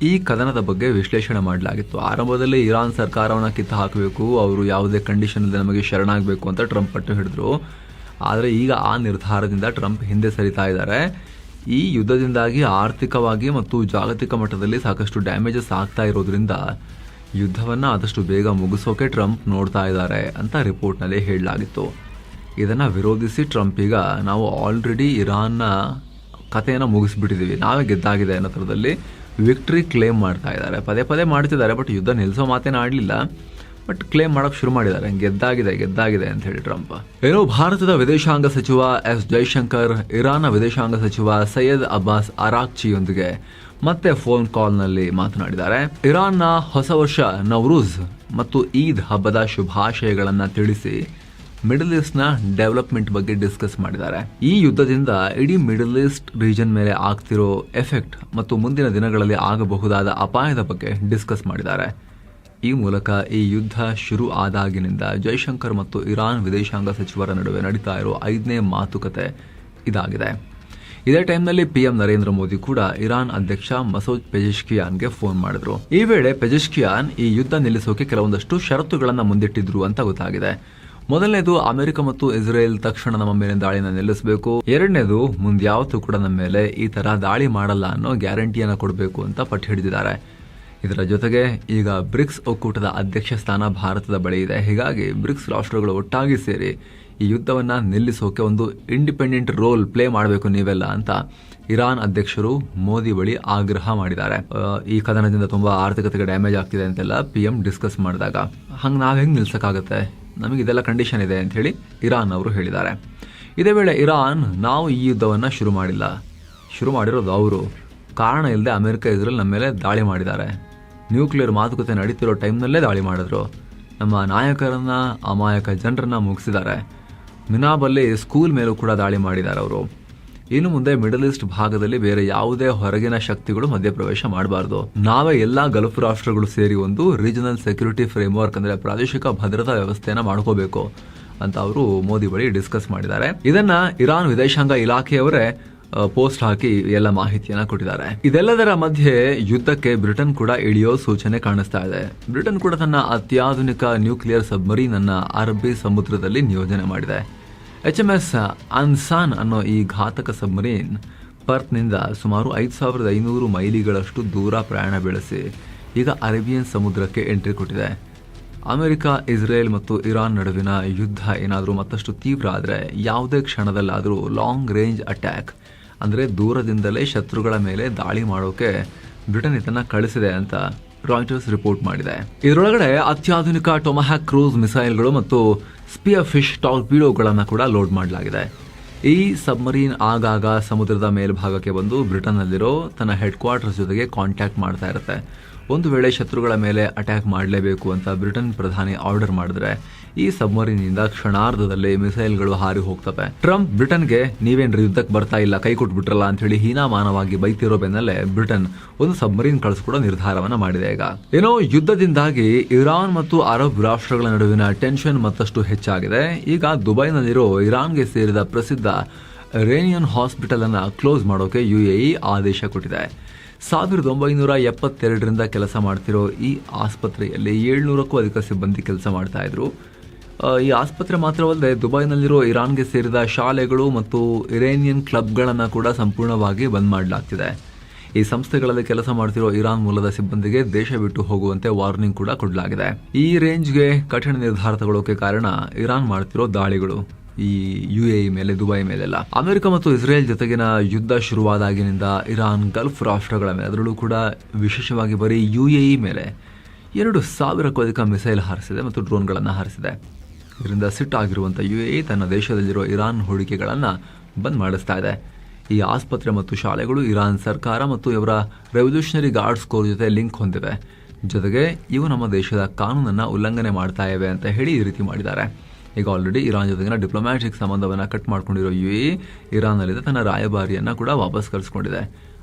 ಈ ಕದನದ ಬಗ್ಗೆ ವಿಶ್ಲೇಷಣೆ ಮಾಡಲಾಗಿತ್ತು. ಆರಂಭದಲ್ಲಿ ಇರಾನ್ ಸರ್ಕಾರವನ್ನ ಕಿತ್ತು ಹಾಕಬೇಕು, ಅವರು ಯಾವುದೇ ಕಂಡೀಷನ್ ಇಲ್ಲದೆ ನಮಗೆ ಶರಣಾಗಬೇಕು ಅಂತ ಟ್ರಂಪ್ ಪಟ್ಟು ಹಿಡಿದ್ರು. ಆದರೆ ಈಗ ಆ ನಿರ್ಧಾರದಿಂದ ಟ್ರಂಪ್ ಹಿಂದೆ ಸರಿತಾ ಇದ್ದಾರೆ. ಈ ಯುದ್ಧದಿಂದಾಗಿ ಆರ್ಥಿಕವಾಗಿ ಮತ್ತು ಜಾಗತಿಕ ಮಟ್ಟದಲ್ಲಿ ಸಾಕಷ್ಟು ಡ್ಯಾಮೇಜಸ್ ಆಗ್ತಾ ಇರೋದ್ರಿಂದ ಯುದ್ಧವನ್ನು ಆದಷ್ಟು ಬೇಗ ಮುಗಿಸೋಕೆ ಟ್ರಂಪ್ ನೋಡ್ತಾ ಇದ್ದಾರೆ ಅಂತ ರಿಪೋರ್ಟ್ನಲ್ಲಿ ಹೇಳಲಾಗಿತ್ತು. ಇದನ್ನು ವಿರೋಧಿಸಿ ಟ್ರಂಪ್ ಈಗ ನಾವು ಆಲ್ರೆಡಿ ಇರಾನ್ನ ಕಥೆಯನ್ನು ಮುಗಿಸ್ಬಿಟ್ಟಿದ್ದೀವಿ, ನಾವೇ ಗೆದ್ದಾಗಿದೆ ಅನ್ನೋ ಥರದಲ್ಲಿ ವಿಕ್ಟ್ರಿ ಕ್ಲೇಮ್ ಮಾಡ್ತಾ ಇದ್ದಾರೆ. ಪದೇ ಪದೇ ಮಾಡ್ತಿದ್ದಾರೆ, ಬಟ್ ಯುದ್ಧ ನಿಲ್ಲಿಸೋ ಮಾತೇನು ಆಡಲಿಲ್ಲ. ಬಟ್ ಕ್ಲೇಮ್ ಮಾಡೋಕೆ ಶುರು ಮಾಡಿದ್ದಾರೆ, ಗೆದ್ದಾಗಿದೆ ಅಂತ ಹೇಳಿ ಟ್ರಂಪ್. ಏನೋ ಭಾರತದ ವಿದೇಶಾಂಗ ಸಚಿವ ಎಸ್ ಜೈಶಂಕರ್ ಇರಾನ್ನ ವಿದೇಶಾಂಗ ಸಚಿವ ಸೈಯದ್ ಅಬ್ಬಾಸ್ ಅರಾಕ್ಚಿಯೊಂದಿಗೆ ಮತ್ತೆ ಫೋನ್ ಕಾಲ್ನಲ್ಲಿ ಮಾತನಾಡಿದ್ದಾರೆ. ಇರಾನ್ನ ಹೊಸ ವರ್ಷ ನವ್ರೂಜ್ ಮತ್ತು ಈದ್ ಹಬ್ಬದ ಶುಭಾಶಯಗಳನ್ನ ತಿಳಿಸಿ ಮಿಡಲ್ ಈಸ್ಟ್ ನ ಡೆವಲಪ್ಮೆಂಟ್ ಬಗ್ಗೆ ಡಿಸ್ಕಸ್ ಮಾಡಿದ್ದಾರೆ. ಈ ಯುದ್ಧದಿಂದ ಇಡೀ ಮಿಡಲ್ ಈಸ್ಟ್ ರೀಜನ್ ಮೇಲೆ ಆಗ್ತಿರೋ ಎಫೆಕ್ಟ್ ಮತ್ತು ಮುಂದಿನ ದಿನಗಳಲ್ಲಿ ಆಗಬಹುದಾದ ಅಪಾಯದ ಬಗ್ಗೆ ಡಿಸ್ಕಸ್ ಮಾಡಿದ್ದಾರೆ. ಈ ಮೂಲಕ ಈ ಯುದ್ಧ ಶುರು ಆದಾಗಿನಿಂದ ಜೈಶಂಕರ್ ಮತ್ತು ಇರಾನ್ ವಿದೇಶಾಂಗ ಸಚಿವರ ನಡುವೆ ನಡೀತಾ ಇರೋ 5ನೇ ಮಾತುಕತೆ ಇದಾಗಿದೆ. ಇದೇ ಟೈಮ್ನಲ್ಲಿ ಪಿಎಂ ನರೇಂದ್ರ ಮೋದಿ ಕೂಡ ಇರಾನ್ ಅಧ್ಯಕ್ಷ ಮಸೂದ್ ಪೆಜೆಶ್ಕಿಯಾನ್ಗೆ ಫೋನ್ ಮಾಡಿದ್ರು. ಈ ವೇಳೆ ಪೆಜೆಶ್ಕಿಯಾನ್ ಈ ಯುದ್ಧ ನಿಲ್ಲಿಸೋಕೆ ಕೆಲವೊಂದಷ್ಟು ಷರತ್ತುಗಳನ್ನು ಮುಂದಿಟ್ಟಿದ್ರು ಅಂತ ಗೊತ್ತಾಗಿದೆ. ಮೊದಲನೇದು, ಅಮೆರಿಕ ಮತ್ತು ಇಸ್ರೇಲ್ ತಕ್ಷಣ ನಮ್ಮ ಮೇಲೆ ದಾಳಿನ ನಿಲ್ಲಿಸಬೇಕು. ಎರಡನೇದು, ಮುಂದ್ಯಾವತ್ತೂ ಕೂಡ ನಮ್ಮ ಮೇಲೆ ಈ ತರ ದಾಳಿ ಮಾಡಲ್ಲ ಅನ್ನೋ ಗ್ಯಾರಂಟಿಯನ್ನ ಕೊಡಬೇಕು ಅಂತ ಪಟ್ಟು ಹಿಡಿದಿದ್ದಾರೆ. ಇದರ ಜೊತೆಗೆ ಈಗ ಬ್ರಿಕ್ಸ್ ಒಕ್ಕೂಟದ ಅಧ್ಯಕ್ಷ ಸ್ಥಾನ ಭಾರತದ ಬಳಿ ಇದೆ. ಹೀಗಾಗಿ ಬ್ರಿಕ್ಸ್ ರಾಷ್ಟ್ರಗಳು ಒಟ್ಟಾಗಿ ಸೇರಿ ಈ ಯುದ್ಧವನ್ನ ನಿಲ್ಲಿಸೋಕೆ ಒಂದು ಇಂಡಿಪೆಂಡೆಂಟ್ ರೋಲ್ ಪ್ಲೇ ಮಾಡಬೇಕು ನೀವೆಲ್ಲ ಅಂತ ಇರಾನ್ ಅಧ್ಯಕ್ಷರು ಮೋದಿ ಬಳಿ ಆಗ್ರಹ ಮಾಡಿದ್ದಾರೆ. ಈ ಕದನದಿಂದ ತುಂಬಾ ಆರ್ಥಿಕತೆಗೆ ಡ್ಯಾಮೇಜ್ ಆಗ್ತಿದೆ ಅಂತೆಲ್ಲ ಪಿಎಂ ಡಿಸ್ಕಸ್ ಮಾಡಿದಾಗ ಹಂಗೆ ನಾವ್ ಹೆಂಗ್ ನಿಲ್ಸಕ್ಕಾಗತ್ತೆ, ನಮಗೆ ಇದೆಲ್ಲ ಕಂಡೀಷನ್ ಇದೆ ಅಂತ ಹೇಳಿ ಇರಾನ್ ಅವರು ಹೇಳಿದ್ದಾರೆ. ಇದೇ ವೇಳೆ ಇರಾನ್, ನಾವು ಈ ಯುದ್ಧವನ್ನ ಶುರು ಮಾಡಿರೋದು ಅವರು, ಕಾರಣ ಇಲ್ಲದೆ ಅಮೆರಿಕ ಇಸ್ರೇಲ್ ನಮ್ಮ ಮೇಲೆ ದಾಳಿ ಮಾಡಿದ್ದಾರೆ. ನ್ಯೂಕ್ಲಿಯರ್ ಮಾತುಕತೆ ನಡೀತಿರೋ ಟೈಮ್ನಲ್ಲೇ ದಾಳಿ ಮಾಡಿದ್ರು. ನಮ್ಮ ನಾಯಕರನ್ನ, ಅಮಾಯಕ ಜನರನ್ನ ಮುಗಿಸಿದ್ದಾರೆ. ಮಿನಾಬಲ್ಲಿ ಸ್ಕೂಲ್ ಮೇಲೂ ಕೂಡ ದಾಳಿ ಮಾಡಿದ್ದಾರೆ ಅವರು. ಇನ್ನು ಮುಂದೆ ಮಿಡಲ್ ಈಸ್ಟ್ ಭಾಗದಲ್ಲಿ ಬೇರೆ ಯಾವುದೇ ಹೊರಗಿನ ಶಕ್ತಿಗಳು ಮಧ್ಯಪ್ರವೇಶ ಮಾಡಬಾರದು. ನಾವೇ ಎಲ್ಲಾ ಗಲ್ಫ್ ರಾಷ್ಟ್ರಗಳು ಸೇರಿ ಒಂದು ರೀಜನಲ್ ಸೆಕ್ಯೂರಿಟಿ ಫ್ರೇಮ್ವರ್ಕ್ ಅಂದ್ರೆ ಪ್ರಾದೇಶಿಕ ಭದ್ರತಾ ವ್ಯವಸ್ಥೆಯನ್ನ ಮಾಡ್ಕೋಬೇಕು ಅಂತ ಅವರು ಮೋದಿ ಬಳಿ ಡಿಸ್ಕಸ್ ಮಾಡಿದ್ದಾರೆ. ಇದನ್ನ ಇರಾನ್ ವಿದೇಶಾಂಗ ಇಲಾಖೆಯವರೇ ಪೋಸ್ಟ್ ಹಾಕಿ ಎಲ್ಲ ಮಾಹಿತಿಯನ್ನ ಕೊಟ್ಟಿದ್ದಾರೆ. ಇದೆಲ್ಲದರ ಮಧ್ಯೆ ಯುದ್ಧಕ್ಕೆ ಬ್ರಿಟನ್ ಕೂಡ ಇಳಿಯೋ ಸೂಚನೆ ಕಾಣಿಸ್ತಾ ಇದೆ. ಬ್ರಿಟನ್ ಕೂಡ ತನ್ನ ಅತ್ಯಾಧುನಿಕ ನ್ಯೂಕ್ಲಿಯರ್ ಸಬ್ಮರೀನ್ ಅನ್ನ ಅರಬ್ಬಿ ಸಮುದ್ರದಲ್ಲಿ ನಿಯೋಜನೆ ಮಾಡಿದೆ. HMS ಅನ್ಸಾನ್ ಅನ್ನೋ ಈ ಘಾತಕ ಸಬ್ಮರೀನ್ ಪರ್ತ್ನಿಂದ ಸುಮಾರು 5500 ಮೈಲಿಗಳಷ್ಟು ದೂರ ಪ್ರಯಾಣ ಬೆಳೆಸಿ ಈಗ ಅರೇಬಿಯನ್ ಸಮುದ್ರಕ್ಕೆ ಎಂಟ್ರಿ ಕೊಟ್ಟಿದೆ. ಅಮೆರಿಕ, ಇಸ್ರೇಲ್ ಮತ್ತು ಇರಾನ್ ನಡುವಿನ ಯುದ್ಧ ಏನಾದರೂ ಮತ್ತಷ್ಟು ತೀವ್ರ ಆದರೆ ಯಾವುದೇ ಕ್ಷಣದಲ್ಲಾದರೂ ಲಾಂಗ್ ರೇಂಜ್ ಅಟ್ಯಾಕ್ ಅಂದರೆ ದೂರದಿಂದಲೇ ಶತ್ರುಗಳ ಮೇಲೆ ದಾಳಿ ಮಾಡೋಕೆ ಬ್ರಿಟನ್ ಇದನ್ನ ಕಳಿಸಿದೆ ಅಂತ ರಾಯ್ಟರ್ಸ್ ರಿಪೋರ್ಟ್ ಮಾಡಿದೆ. ಇದರೊಳಗಡೆ ಅತ್ಯಾಧುನಿಕ ಟೊಮಹ್ಯಾಕ್ ಕ್ರೂಸ್ ಮಿಸೈಲ್ಗಳು ಮತ್ತು ಸ್ಪಿಯರ್ ಫಿಶ್ ಟಾರ್ಪೀಡೋಗಳನ್ನು ಕೂಡ ಲೋಡ್ ಮಾಡಲಾಗಿದೆ. ಈ ಸಬ್ಮರೀನ್ ಆಗಾಗ ಸಮುದ್ರದ ಮೇಲ್ಭಾಗಕ್ಕೆ ಬಂದು ಬ್ರಿಟನ್ನಲ್ಲಿರೋ ತನ್ನ ಹೆಡ್ ಕ್ವಾರ್ಟರ್ಸ್ ಜೊತೆಗೆ ಕಾಂಟ್ಯಾಕ್ಟ್ ಮಾಡ್ತಾ ಇರುತ್ತೆ. ಒಂದು ವೇಳೆ ಶತ್ರುಗಳ ಮೇಲೆ ಅಟ್ಯಾಕ್ ಮಾಡಲೇಬೇಕು ಅಂತ ಬ್ರಿಟನ್ ಪ್ರಧಾನಿ ಆರ್ಡರ್ ಮಾಡಿದ್ರೆ ಈ ಸಬ್ಮರೀನಿಂದ ಕ್ಷಣಾರ್ಧದಲ್ಲಿ ಮಿಸೈಲ್ಗಳು ಹಾರಿ ಹೋಗ್ತವೆ. ಟ್ರಂಪ್ ಬ್ರಿಟನ್ಗೆ ನೀವೇನ್ರಿ ಯುದ್ಧಕ್ಕೆ ಬರ್ತಾ ಇಲ್ಲ, ಕೈ ಕೊಟ್ಬಿಟ್ರಲ್ಲ ಅಂತ ಹೇಳಿ ಹೀನಾಮಾನವಾಗಿ ಬೈತಿರೋ ಬೆನ್ನಲ್ಲೇ ಬ್ರಿಟನ್ ಒಂದು ಸಬ್ಮರೀನ್ ಕಳಿಸ್ಕೊಡೋ ನಿರ್ಧಾರವನ್ನ ಮಾಡಿದೆ. ಈಗ ಏನೋ ಯುದ್ಧದಿಂದಾಗಿ ಇರಾನ್ ಮತ್ತು ಅರಬ್ ರಾಷ್ಟ್ರಗಳ ನಡುವಿನ ಟೆನ್ಷನ್ ಮತ್ತಷ್ಟು ಹೆಚ್ಚಾಗಿದೆ. ಈಗ ದುಬೈನಲ್ಲಿರೋ ಇರಾನ್ಗೆ ಸೇರಿದ ಪ್ರಸಿದ್ಧ ಇರಾನಿಯನ್ ಹಾಸ್ಪಿಟಲ್ ಅನ್ನು ಕ್ಲೋಸ್ ಮಾಡೋಕೆ UAE ಆದೇಶ ಕೊಟ್ಟಿದೆ. 1972ರಿಂದ ಕೆಲಸ ಮಾಡ್ತಿರೋ ಈ ಆಸ್ಪತ್ರೆಯಲ್ಲಿ 700ಕ್ಕೂ ಅಧಿಕ ಸಿಬ್ಬಂದಿ ಕೆಲಸ ಮಾಡ್ತಾ ಇದ್ರು. ಈ ಆಸ್ಪತ್ರೆ ಮಾತ್ರವಲ್ಲದೆ ದುಬೈನಲ್ಲಿರೋ ಇರಾನ್ಗೆ ಸೇರಿದ ಶಾಲೆಗಳು ಮತ್ತು ಇರಾನಿಯನ್ ಕ್ಲಬ್ಗಳನ್ನು ಕೂಡ ಸಂಪೂರ್ಣವಾಗಿ ಬಂದ್ ಮಾಡಲಾಗ್ತಿದೆ. ಈ ಸಂಸ್ಥೆಗಳಲ್ಲಿ ಕೆಲಸ ಮಾಡ್ತಿರೋ ಇರಾನ್ ಮೂಲದ ಸಿಬ್ಬಂದಿಗೆ ದೇಶ ಬಿಟ್ಟು ಹೋಗುವಂತೆ ವಾರ್ನಿಂಗ್ ಕೂಡ ಕೊಡಲಾಗಿದೆ. ಈ ರೇಂಜ್ಗೆ ಕಠಿಣ ನಿರ್ಧಾರ ತಗೊಳ್ಳೋಕೆ ಕಾರಣ ಇರಾನ್ ಮಾಡ್ತಿರೋ ದಾಳಿಗಳು ಈ UAE ಮೇಲೆ, ದುಬೈ ಮೇಲೆಲ್ಲ. ಅಮೆರಿಕ ಮತ್ತು ಇಸ್ರೇಲ್ ಜೊತೆಗಿನ ಯುದ್ಧ ಶುರುವಾದಾಗಿನಿಂದ ಇರಾನ್ ಗಲ್ಫ್ ರಾಷ್ಟ್ರಗಳ ಮೇಲೆ, ಅದರಲ್ಲೂ ಕೂಡ ವಿಶೇಷವಾಗಿ ಬರೀ UAE ಮೇಲೆ 2,000ಕ್ಕೂ ಅಧಿಕ ಮಿಸೈಲ್ ಹಾರಿಸಿದೆ ಮತ್ತು ಡ್ರೋನ್ಗಳನ್ನು ಹಾರಿಸಿದೆ. ಇದರಿಂದ ಸಿಟ್ಟಾಗಿರುವಂಥ UAE ತನ್ನ ದೇಶದಲ್ಲಿರೋ ಇರಾನ್ ಹೂಡಿಕೆಗಳನ್ನು ಬಂದ್ ಮಾಡಿಸ್ತಾ ಇದೆ. ಈ ಆಸ್ಪತ್ರೆ ಮತ್ತು ಶಾಲೆಗಳು ಇರಾನ್ ಸರ್ಕಾರ ಮತ್ತು ಇವರ ರೆವಲ್ಯೂಷನರಿ ಗಾರ್ಡ್ಸ್ ಕೋರ್ ಜೊತೆ ಲಿಂಕ್ ಹೊಂದಿವೆ. ಜೊತೆಗೆ ಇವು ನಮ್ಮ ದೇಶದ ಕಾನೂನನ್ನು ಉಲ್ಲಂಘನೆ ಮಾಡ್ತಾ ಇವೆ ಅಂತ ಹೇಳಿ ಈ ರೀತಿ ಮಾಡಿದ್ದಾರೆ. ಈಗ ಆಲ್ರೆಡಿ ಇರಾನ್ ಜೊತೆಗಿನ ಡಿಪ್ಲೊಮ್ಯಾಟಿಕ್ ಸಂಬಂಧವನ್ನು ಕಟ್ ಮಾಡ್ಕೊಂಡಿರೋ UAE ಇರಾನ್ನಲ್ಲಿದೆ ತನ್ನ ರಾಯಭಾರಿಯನ್ನು ಕೂಡ ವಾಪಸ್ ಕಳಿಸ್ಕೊಂಡಿದೆ.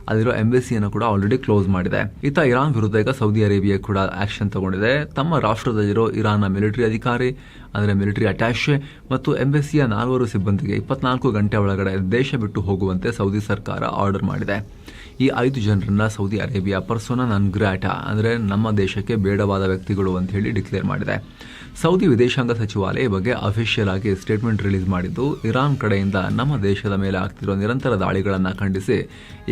ಅಲ್ಲಿರೋ ಎಂಬಸಿಯನ್ನು ಕೂಡ ಆಲ್ರೆಡಿ ಕ್ಲೋಸ್ ಮಾಡಿದೆ. ಇತ್ತ ಇರಾನ್ ವಿರುದ್ಧ ಈಗ ಸೌದಿ ಅರೇಬಿಯಾ ಕೂಡ ಆಕ್ಷನ್ ತಗೊಂಡಿದೆ. ತಮ್ಮ ರಾಷ್ಟ್ರದಲ್ಲಿರೋ ಇರಾನ್ನ ಮಿಲಿಟರಿ ಅಧಿಕಾರಿ, ಅಂದರೆ ಮಿಲಿಟರಿ ಅಟ್ಯಾಷೆ ಮತ್ತು ಎಂಬಸಿಯ 4 ಸಿಬ್ಬಂದಿಗೆ 24 ಗಂಟೆ ಒಳಗಡೆ ದೇಶ ಬಿಟ್ಟು ಹೋಗುವಂತೆ ಸೌದಿ ಸರ್ಕಾರ ಆರ್ಡರ್ ಮಾಡಿದೆ. ಈ 5 ಜನರನ್ನ ಸೌದಿ ಅರೇಬಿಯಾ ಪರ್ಸೋನಾ ನಾನ್ ಗ್ರಾಟಾ, ಅಂದರೆ ನಮ್ಮ ದೇಶಕ್ಕೆ ಬೇಡವಾದ ವ್ಯಕ್ತಿಗಳು ಅಂತ ಹೇಳಿ ಡಿಕ್ಲೇರ್ ಮಾಡಿದೆ. ಸೌದಿ ವಿದೇಶಾಂಗ ಸಚಿವಾಲಯ ಈ ಬಗ್ಗೆ ಅಫಿಷಿಯಲ್ ಆಗಿ ಸ್ಟೇಟ್ಮೆಂಟ್ ರಿಲೀಸ್ ಮಾಡಿದ್ದು, ಇರಾನ್ ಕಡೆಯಿಂದ ನಮ್ಮ ದೇಶದ ಮೇಲೆ ಆಗ್ತಿರೋ ನಿರಂತರ ದಾಳಿಗಳನ್ನು ಖಂಡಿಸಿ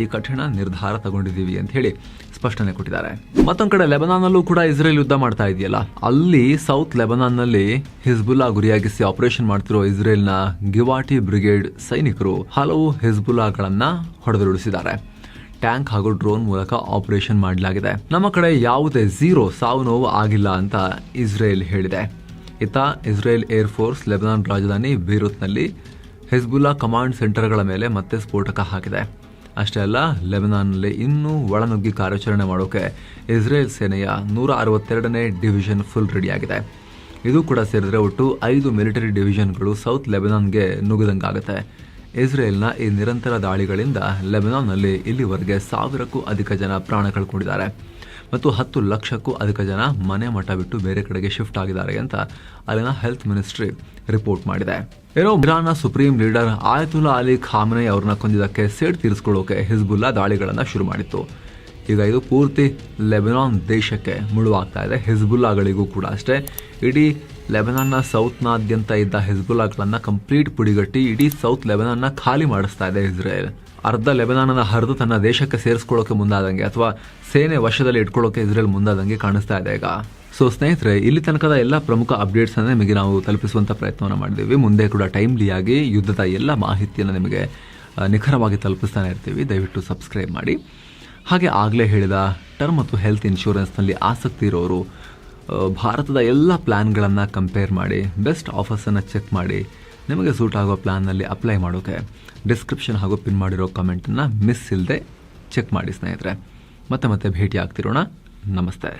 ಈ ಕಠಿಣ ನಿರ್ಧಾರ ತಗೊಂಡಿದ್ದೀವಿ ಅಂತ ಹೇಳಿ ಸ್ಪಷ್ಟನೆ ಕೊಟ್ಟಿದ್ದಾರೆ. ಮತ್ತೊಂದು ಕಡೆ ಲೆಬನಾನ್ನಲ್ಲೂ ಕೂಡ ಇಸ್ರೇಲ್ ಯುದ್ಧ ಮಾಡ್ತಾ ಇದೆಯಲ್ಲ, ಅಲ್ಲಿ ಸೌತ್ ಲೆಬನಾನ್ನಲ್ಲಿ ಹಿಜ್ಬುಲ್ಲಾ ಗುರಿಯಾಗಿಸಿ ಆಪರೇಷನ್ ಮಾಡ್ತಿರೋ ಇಸ್ರೇಲ್ನ ಗಿವಾಟಿ ಬ್ರಿಗೇಡ್ ಸೈನಿಕರು ಹಲವು ಹಿಜ್ಬುಲ್ಲಾಗಳನ್ನ ಹೊಡೆದುರುಳಿಸಿದ್ದಾರೆ. ಟ್ಯಾಂಕ್ ಹಾಗೂ ಡ್ರೋನ್ ಮೂಲಕ ಆಪರೇಷನ್ ಮಾಡಲಾಗಿದೆ. ನಮ್ಮ ಕಡೆ ಯಾವುದೇ 0 ಸಾವು ನೋವು ಆಗಿಲ್ಲ ಅಂತ ಇಸ್ರೇಲ್ ಹೇಳಿದೆ. ಇತ್ತ ಇಸ್ರೇಲ್ ಏರ್ ಫೋರ್ಸ್ ಲೆಬನಾನ್ ರಾಜಧಾನಿ ಬೀರೂತ್ನಲ್ಲಿ ಹಿಜ್ಬುಲ್ಲಾ ಕಮಾಂಡ್ ಸೆಂಟರ್ಗಳ ಮೇಲೆ ಮತ್ತೆ ಸ್ಫೋಟಕ ಹಾಕಿದೆ. ಅಷ್ಟೇ ಅಲ್ಲ, ಲೆಬನಾನ್ನಲ್ಲಿ ಇನ್ನೂ ಒಳನುಗ್ಗಿ ಕಾರ್ಯಾಚರಣೆ ಮಾಡೋಕೆ ಇಸ್ರೇಲ್ ಸೇನೆಯ 162ನೇ ಡಿವಿಷನ್ ಫುಲ್ ರೆಡಿಯಾಗಿದೆ. ಇದು ಕೂಡ ಸೇರಿದ್ರೆ ಒಟ್ಟು 5 ಮಿಲಿಟರಿ ಡಿವಿಷನ್ಗಳು ಸೌತ್ ಲೆಬನಾನ್ಗೆ ನುಗ್ಗದಂಗಾಗುತ್ತೆ. ಇಸ್ರೇಲ್ನ ಈ ನಿರಂತರ ದಾಳಿಗಳಿಂದ ಲೆಬನಾನ್ನಲ್ಲಿ ಇಲ್ಲಿವರೆಗೆ 1000ಕ್ಕೂ ಅಧಿಕ ಜನ ಪ್ರಾಣ ಕಳ್ಕೊಂಡಿದ್ದಾರೆ ಮತ್ತು 10 ಲಕ್ಷಕ್ಕೂ ಅಧಿಕ ಜನ ಮನೆ ಮಠ ಬಿಟ್ಟು ಬೇರೆ ಕಡೆಗೆ ಶಿಫ್ಟ್ ಆಗಿದ್ದಾರೆ ಅಂತ ಅಲ್ಲಿನ ಹೆಲ್ತ್ ಮಿನಿಸ್ಟ್ರಿ ರಿಪೋರ್ಟ್ ಮಾಡಿದೆ. ಇರಾನ್ನ ಸುಪ್ರೀಂ ಲೀಡರ್ ಆಯತುಲ್ಲಾ ಅಲಿ ಖಾಮೆನಿ ಅವ್ರನ್ನ ಕೊಂದಿದ್ದಕ್ಕೆ ಸೇಡ್ ತೀರಿಸಿಕೊಳ್ಳೋಕೆ ಹಿಜ್ಬುಲ್ಲಾ ದಾಳಿಗಳನ್ನು ಶುರು ಮಾಡಿತ್ತು. ಈಗ ಇದು ಪೂರ್ತಿ ಲೆಬನಾನ್ ದೇಶಕ್ಕೆ ಮುಳುವಾಗ್ತಾ ಇದೆ. ಹಿಜ್ಬುಲ್ಲಾಗಳಿಗೂ ಕೂಡ ಅಷ್ಟೇ. ಇಡೀ ಲೆಬನಾನ್ನ ಸೌತ್ನಾದ್ಯಂತ ಇದ್ದ ಹಿಜ್ಬುಲ್ಲಾಗಳನ್ನು ಕಂಪ್ಲೀಟ್ ಪುಡಿಗಟ್ಟಿ ಇಡೀ ಸೌತ್ ಲೆಬನಾನ್ನ ಖಾಲಿ ಮಾಡಿಸ್ತಾ ಇದೆ ಇಸ್ರೇಲ್. ಅರ್ಧ ಲೆಬನಾನ್ನ ಹರಿದು ತನ್ನ ದೇಶಕ್ಕೆ ಸೇರಿಸ್ಕೊಳ್ಳೋಕೆ ಮುಂದಾದಂಗೆ ಅಥವಾ ಸೇನೆ ವಶದಲ್ಲಿ ಇಟ್ಕೊಳ್ಳೋಕೆ ಇಸ್ರೇಲ್ ಮುಂದಾದಂಗೆ ಕಾಣಿಸ್ತಾ ಇದೆ ಈಗ. ಸೊ ಸ್ನೇಹಿತರೆ, ಇಲ್ಲಿ ತನಕದ ಎಲ್ಲ ಪ್ರಮುಖ ಅಪ್ಡೇಟ್ಸ್ ಅನ್ನು ನಿಮಗೆ ನಾವು ತಲುಪಿಸುವಂಥ ಪ್ರಯತ್ನವನ್ನು ಮಾಡಿದ್ದೀವಿ. ಮುಂದೆ ಕೂಡ ಟೈಮ್ಲಿಯಾಗಿ ಯುದ್ಧದ ಎಲ್ಲ ಮಾಹಿತಿಯನ್ನು ನಿಮಗೆ ನಿಖರವಾಗಿ ತಲುಪಿಸ್ತಾನೆ ಇರ್ತೀವಿ. ದಯವಿಟ್ಟು ಸಬ್ಸ್ಕ್ರೈಬ್ ಮಾಡಿ. ಹಾಗೆ ಆಗಲೇ ಹೇಳಿದ ಟರ್ಮ್ ಮತ್ತು ಹೆಲ್ತ್ ಇನ್ಶೂರೆನ್ಸ್ನಲ್ಲಿ ಆಸಕ್ತಿ ಇರೋರು ಭಾರತದ ಎಲ್ಲ ಪ್ಲ್ಯಾನ್ಗಳನ್ನು ಕಂಪೇರ್ ಮಾಡಿ ಬೆಸ್ಟ್ ಆಫರ್ಸನ್ನು ಚೆಕ್ ಮಾಡಿ ನಿಮಗೆ ಸೂಟ್ ಆಗೋ ಪ್ಲ್ಯಾನ್ನಲ್ಲಿ ಅಪ್ಲೈ ಮಾಡೋಕೆ ಡಿಸ್ಕ್ರಿಪ್ಷನ್ ಹಾಗೂ ಪಿನ್ ಮಾಡಿರೋ ಕಮೆಂಟನ್ನು ಮಿಸ್ ಇಲ್ಲದೆ ಚೆಕ್ ಮಾಡಿ ಸ್ನೇಹಿತರೆ. ಮತ್ತೆ ಭೇಟಿ ಆಗ್ತಿರೋಣ. ನಮಸ್ತೆ.